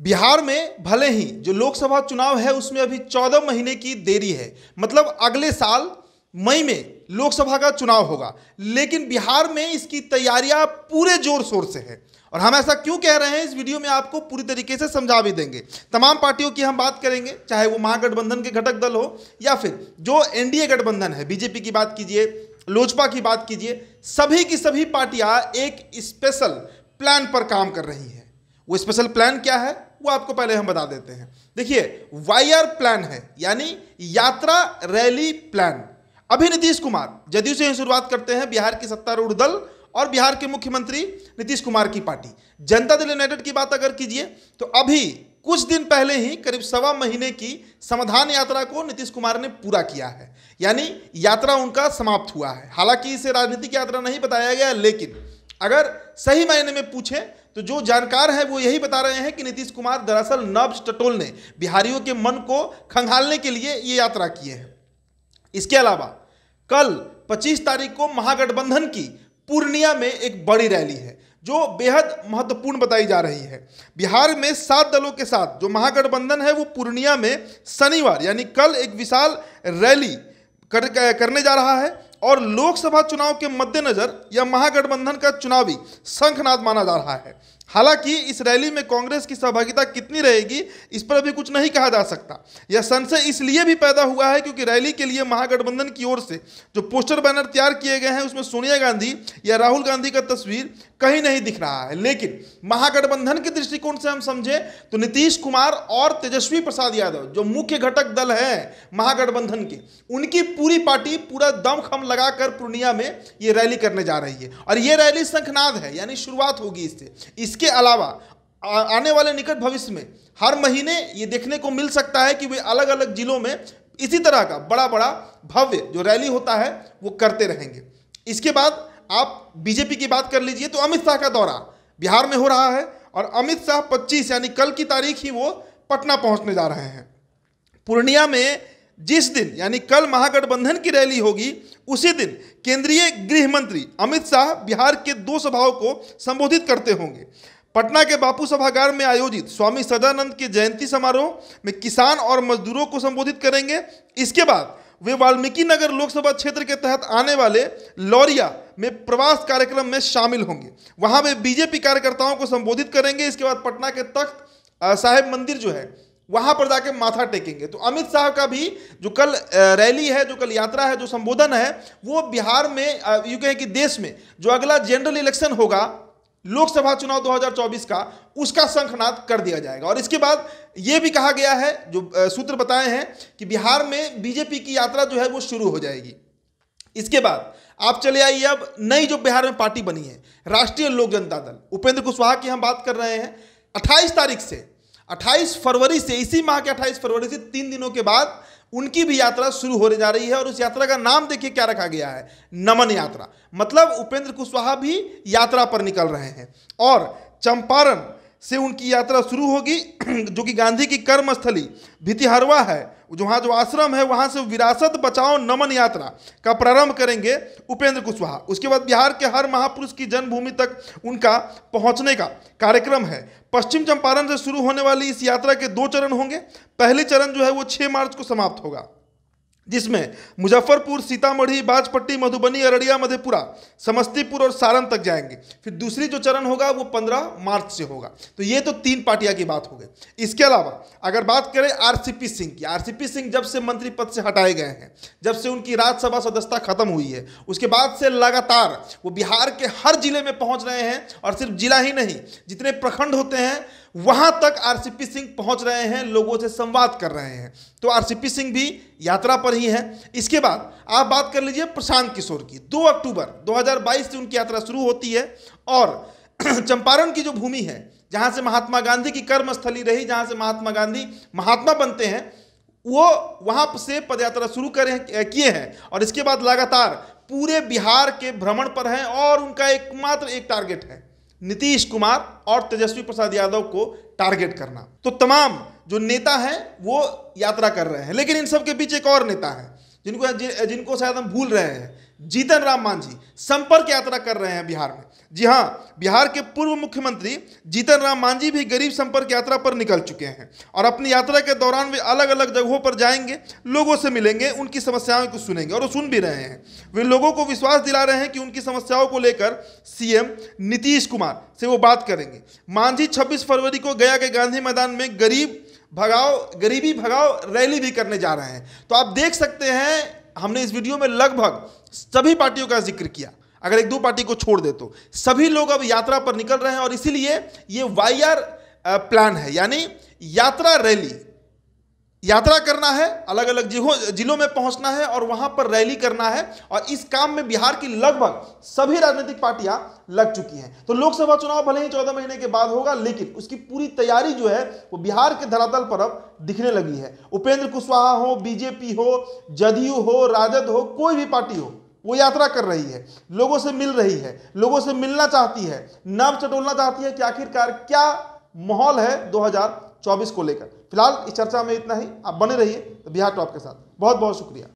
बिहार में भले ही जो लोकसभा चुनाव है उसमें अभी 14 महीने की देरी है। मतलब अगले साल मई में लोकसभा का चुनाव होगा, लेकिन बिहार में इसकी तैयारियां पूरे जोर शोर से है। और हम ऐसा क्यों कह रहे हैं इस वीडियो में आपको पूरी तरीके से समझा भी देंगे। तमाम पार्टियों की हम बात करेंगे, चाहे वो महागठबंधन के घटक दल हो या फिर जो एनडीए गठबंधन है, बीजेपी की बात कीजिए, लोजपा की बात कीजिए, सभी की सभी पार्टियां एक स्पेशल प्लान पर काम कर रही हैं। वो स्पेशल प्लान क्या है वो आपको पहले हम बता देते हैं। देखिए, वाईआर प्लान है, यानी यात्रा रैली प्लान। अभी नीतीश कुमार, जदयू से ही शुरुआत करते हैं, बिहार की सत्तारूढ़ दल और बिहार के मुख्यमंत्री नीतीश कुमार की पार्टी जनता दल यूनाइटेड की बात अगर कीजिए तो अभी कुछ दिन पहले ही करीब 1.25 महीने की समाधान यात्रा को नीतीश कुमार ने पूरा किया है, यानी यात्रा उनका समाप्त हुआ है। हालांकि इसे राजनीतिक यात्रा नहीं बताया गया, लेकिन अगर सही मायने में पूछें तो जो जानकार हैं वो यही बता रहे हैं कि नीतीश कुमार दरअसल नब्ज टटोलने, बिहारियों के मन को खंगालने के लिए ये यात्रा किए हैं। इसके अलावा कल 25 तारीख को महागठबंधन की पूर्णिया में एक बड़ी रैली है जो बेहद महत्वपूर्ण बताई जा रही है। बिहार में 7 दलों के साथ जो महागठबंधन है वो पूर्णिया में शनिवार यानी कल एक विशाल रैली करने जा रहा है। और लोकसभा चुनाव के मद्देनजर यह महागठबंधन का चुनावी शंखनाद माना जा रहा है। हालांकि इस रैली में कांग्रेस की सहभागिता कितनी रहेगी इस पर अभी कुछ नहीं कहा जा सकता। यह संशय इसलिए भी पैदा हुआ है क्योंकि रैली के लिए महागठबंधन की ओर से जो पोस्टर बैनर तैयार किए गए हैं उसमें सोनिया गांधी या राहुल गांधी का तस्वीर कहीं नहीं दिख रहा है। लेकिन महागठबंधन के दृष्टिकोण से हम समझे तो नीतीश कुमार और तेजस्वी प्रसाद यादव जो मुख्य घटक दल हैं महागठबंधन के, उनकी पूरी पार्टी पूरा दमखम लगाकर पूर्णिया में ये रैली करने जा रही है। और ये रैली शंखनाद है, यानी शुरुआत होगी इससे। इसके अलावा आने वाले निकट भविष्य में हर महीने ये देखने को मिल सकता है कि वे अलग अलग जिलों में इसी तरह का बड़ा बड़ा भव्य जो रैली होता है वो करते रहेंगे। इसके बाद आप बीजेपी की बात कर लीजिए तो अमित शाह का दौरा बिहार में हो रहा है और अमित शाह 25 यानी कल की तारीख ही वो पटना पहुंचने जा रहे हैं। पूर्णिया में जिस दिन यानी कल महागठबंधन की रैली होगी उसी दिन केंद्रीय गृह मंत्री अमित शाह बिहार के 2 सभाओं को संबोधित करते होंगे। पटना के बापू सभागार में आयोजित स्वामी सदानंद के जयंती समारोह में किसान और मजदूरों को संबोधित करेंगे। इसके बाद वे वाल्मीकि नगर लोकसभा क्षेत्र के तहत आने वाले लौरिया में प्रवास कार्यक्रम में शामिल होंगे। वहां वे बीजेपी कार्यकर्ताओं को संबोधित करेंगे। इसके बाद पटना के तख्त साहिब मंदिर जो है वहां पर जाके माथा टेकेंगे। तो अमित शाह का भी जो कल रैली है, जो कल यात्रा है, जो संबोधन है, वो बिहार में यूं कहें कि देश में जो अगला जनरल इलेक्शन होगा लोकसभा चुनाव 2024 का, उसका शंखनाद कर दिया जाएगा। और इसके बाद ये भी कहा गया है, जो सूत्र बताए हैं कि बिहार में बीजेपी की यात्रा जो है वो शुरू हो जाएगी। इसके बाद आप चले आइए अब नई जो बिहार में पार्टी बनी है, राष्ट्रीय लोक जनता दल, उपेंद्र कुशवाहा की हम बात कर रहे हैं। 28 फरवरी से, इसी माह के 28 फरवरी से 3 दिनों के बाद उनकी भी यात्रा शुरू होने जा रही है। और उस यात्रा का नाम देखिए क्या रखा गया है, नमन यात्रा। मतलब उपेंद्र कुशवाहा भी यात्रा पर निकल रहे हैं और चंपारण से उनकी यात्रा शुरू होगी, जो कि गांधी की कर्मस्थली भितिहरवा है, जहाँ जो आश्रम है वहाँ से विरासत बचाओ नमन यात्रा का प्रारंभ करेंगे उपेंद्र कुशवाहा। उसके बाद बिहार के हर महापुरुष की जन्मभूमि तक उनका पहुँचने का कार्यक्रम है। पश्चिम चंपारण से शुरू होने वाली इस यात्रा के 2 चरण होंगे। पहले चरण जो है वो 6 मार्च को समाप्त होगा, जिसमें मुजफ्फरपुर, सीतामढ़ी, बाजपट्टी, मधुबनी, अररिया, मधेपुरा, समस्तीपुर और सारण तक जाएंगे। फिर दूसरी जो चरण होगा वो 15 मार्च से होगा। तो ये तो 3 पार्टियां की बात हो गई। इसके अलावा अगर बात करें आरसीपी सिंह की, आरसीपी सिंह जब से मंत्री पद से हटाए गए हैं, जब से उनकी राज्यसभा सदस्यता खत्म हुई है, उसके बाद से लगातार वो बिहार के हर जिले में पहुंच रहे हैं। और सिर्फ जिला ही नहीं, जितने प्रखंड होते हैं वहां तक आरसीपी सिंह पहुंच रहे हैं, लोगों से संवाद कर रहे हैं। तो आरसीपी सिंह भी यात्रा पर ही है। इसके बाद आप बात कर लीजिए प्रशांत किशोर की। 2 अक्टूबर 2022 से उनकी यात्रा शुरू होती है और चंपारण की जो भूमि है, जहां से महात्मा गांधी की कर्मस्थली रही, जहां से महात्मा गांधी महात्मा बनते हैं, वो वहां से पदयात्रा शुरू किए हैं। और इसके बाद लगातार पूरे बिहार के भ्रमण पर हैं और उनका एकमात्र एक टारगेट है, नीतीश कुमार और तेजस्वी प्रसाद यादव को टारगेट करना। तो तमाम जो नेता हैं वो यात्रा कर रहे हैं, लेकिन इन सब के बीच एक और नेता है जिनको शायद हम भूल रहे हैं, जीतन राम मांझी संपर्क यात्रा कर रहे हैं बिहार में। जी हाँ, बिहार के पूर्व मुख्यमंत्री जीतन राम मांझी भी गरीब संपर्क यात्रा पर निकल चुके हैं और अपनी यात्रा के दौरान वे अलग अलग जगहों पर जाएंगे, लोगों से मिलेंगे, उनकी समस्याओं को सुनेंगे और वो सुन भी रहे हैं। वे लोगों को विश्वास दिला रहे हैं कि उनकी समस्याओं को लेकर सीएम नीतीश कुमार से वो बात करेंगे। मांझी 26 फरवरी को गया के गांधी मैदान में गरीबी भगाओ रैली भी करने जा रहे हैं। तो आप देख सकते हैं, हमने इस वीडियो में लगभग सभी पार्टियों का जिक्र किया, अगर एक दो पार्टी को छोड़ दे तो सभी लोग अब यात्रा पर निकल रहे हैं और इसीलिए ये वाईआर प्लान है, यानी यात्रा रैली, यात्रा करना है, अलग अलग जिलों में पहुंचना है और वहां पर रैली करना है। और इस काम में बिहार की लगभग सभी राजनीतिक पार्टियां लग चुकी हैं। तो लोकसभा चुनाव भले ही 14 महीने के बाद होगा, लेकिन उसकी पूरी तैयारी जो है वो बिहार के धरातल पर अब दिखने लगी है। उपेंद्र कुशवाहा हो, बीजेपी हो, जदयू हो, राजद हो, कोई भी पार्टी हो, वो यात्रा कर रही है, लोगों से मिल रही है, लोगों से मिलना चाहती है, नाम चटोलना चाहती है कि आखिरकार क्या माहौल है 2024 को लेकर। फिलहाल इस चर्चा में इतना ही। आप बने रहिए बिहार टॉप के साथ। बहुत बहुत शुक्रिया।